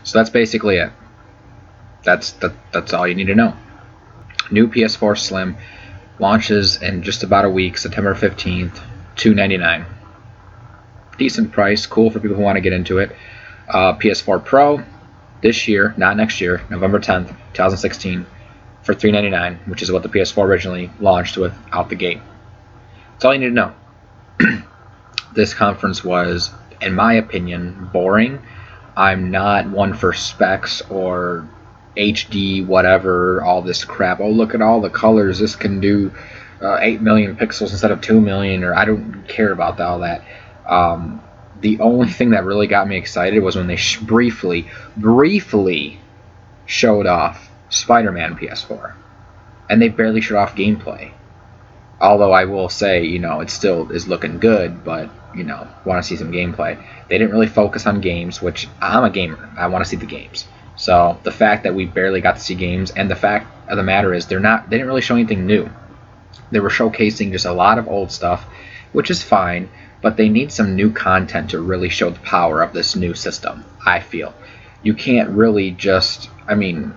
So that's basically it. That's all you need to know. New PS4 Slim launches in just about a week, September 15th, $299. Decent price, cool for people who want to get into it. PS4 Pro this year, not next year, November 10th, 2016, for $399, which is what the PS4 originally launched with out the gate. That's all you need to know. This conference was, in my opinion, boring. I'm not one for specs or HD whatever, all this crap. Oh, look at all the colors. This can do 8 million pixels instead of 2 million, or I don't care about all that. The only thing that really got me excited was when they briefly showed off Spider-Man PS4. And they barely showed off gameplay. Although I will say, it still is looking good, but, want to see some gameplay. They didn't really focus on games, which I'm a gamer. I want to see the games. So the fact that we barely got to see games, and the fact of the matter is they didn't really show anything new. They were showcasing just a lot of old stuff, which is fine, but they need some new content to really show the power of this new system, I feel. You can't really just, I mean,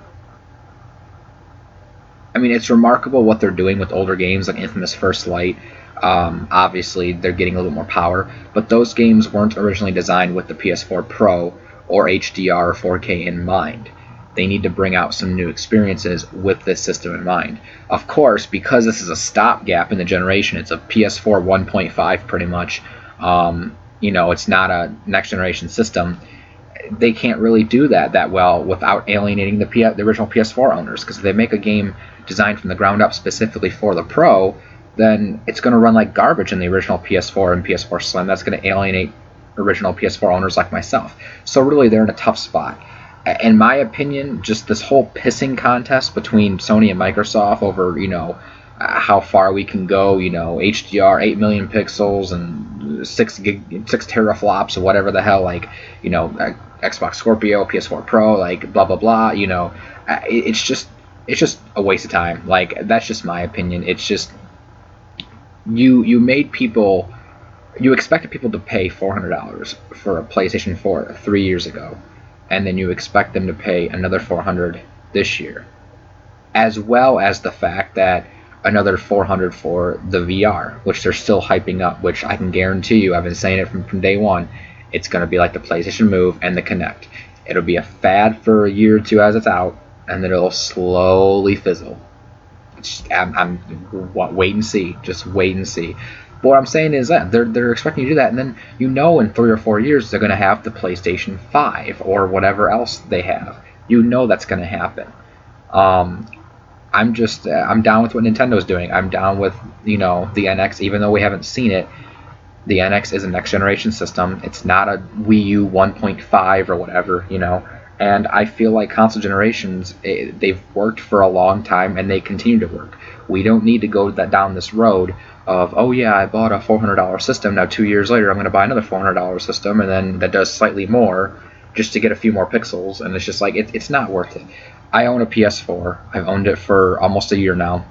it's remarkable what they're doing with older games like Infamous First Light. Obviously, they're getting a little more power, but those games weren't originally designed with the PS4 Pro or HDR or 4K in mind. They need to bring out some new experiences with this system in mind. Of course, because this is a stopgap in the generation, it's a PS4 1.5 pretty much. It's not a next generation system. They can't really do that well without alienating the original PS4 owners, because if they make a game designed from the ground up specifically for the Pro, then it's going to run like garbage in the original PS4 and PS4 Slim. That's going to alienate original PS4 owners like myself. So really, they're in a tough spot. In my opinion, just this whole pissing contest between Sony and Microsoft over, how far we can go, HDR, 8 million pixels and 6 teraflops or whatever the hell, Xbox Scorpio, PS4 Pro, blah blah blah. It's just a waste of time. That's just my opinion. It's just you expected people to pay $400 for a PlayStation 4 3 years ago, and then you expect them to pay another $400 this year, as well as the fact that another $400 for the VR, which they're still hyping up, which I can guarantee you, I've been saying it from day one, it's going to be like the PlayStation Move and the Kinect. It'll be a fad for a year or two as it's out, and then it'll slowly fizzle. Wait and see. Just wait and see. But what I'm saying is that they're expecting you to do that, and then in 3 or 4 years they're going to have the PlayStation 5 or whatever else they have. That's going to happen. I'm down with what Nintendo's doing. I'm down with the NX, even though we haven't seen it. The NX is a next generation system. It's not a Wii U 1.5 or whatever, And I feel like console generations, they've worked for a long time and they continue to work. We don't need to go down this road of, oh yeah, I bought a $400 system. Now 2 years later, I'm going to buy another $400 system, and then that does slightly more just to get a few more pixels. And it's just it's not worth it. I own a PS4. I've owned it for almost a year now.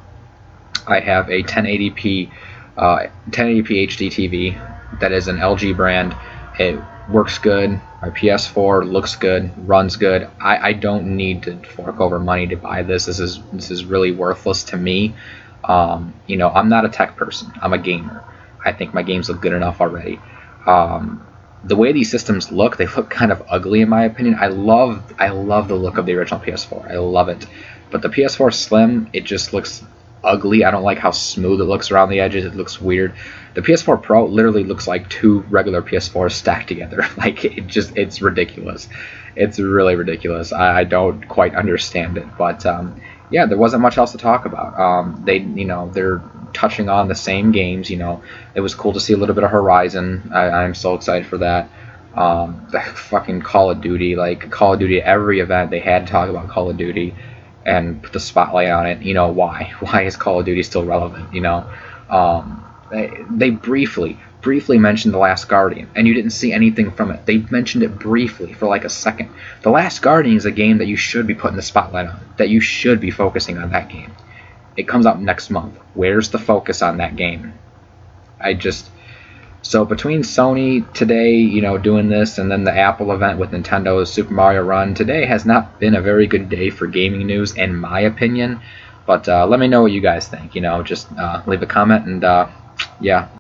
I have a 1080p HD TV that is an LG brand. It works good. My PS4 looks good, runs good. I don't need to fork over money to buy this. This is really worthless to me. I'm not a tech person. I'm a gamer. I think my games look good enough already. The way these systems look, they look kind of ugly in my opinion. I love the look of the original PS4. I love it. But the PS4 Slim, it just looks ugly. I don't like how smooth it looks around the edges. It looks weird. The PS4 Pro literally looks like two regular PS4s stacked together. It's ridiculous. It's really ridiculous. I don't quite understand it. But yeah, there wasn't much else to talk about. They're touching on the same games. It was cool to see a little bit of Horizon. I'm so excited for that. The fucking Call of Duty, Call of Duty, every event they had to talk about Call of Duty and put the spotlight on it. Why? Why is Call of Duty still relevant? They briefly mentioned The Last Guardian, and you didn't see anything from it. They mentioned it briefly for a second. The Last Guardian is a game that you should be putting the spotlight on, that you should be focusing on that game. It comes out next month. Where's the focus on that game? So between Sony today, doing this, and then the Apple event with Nintendo's Super Mario Run, today has not been a very good day for gaming news, in my opinion. But let me know what you guys think. Just leave a comment, and yeah.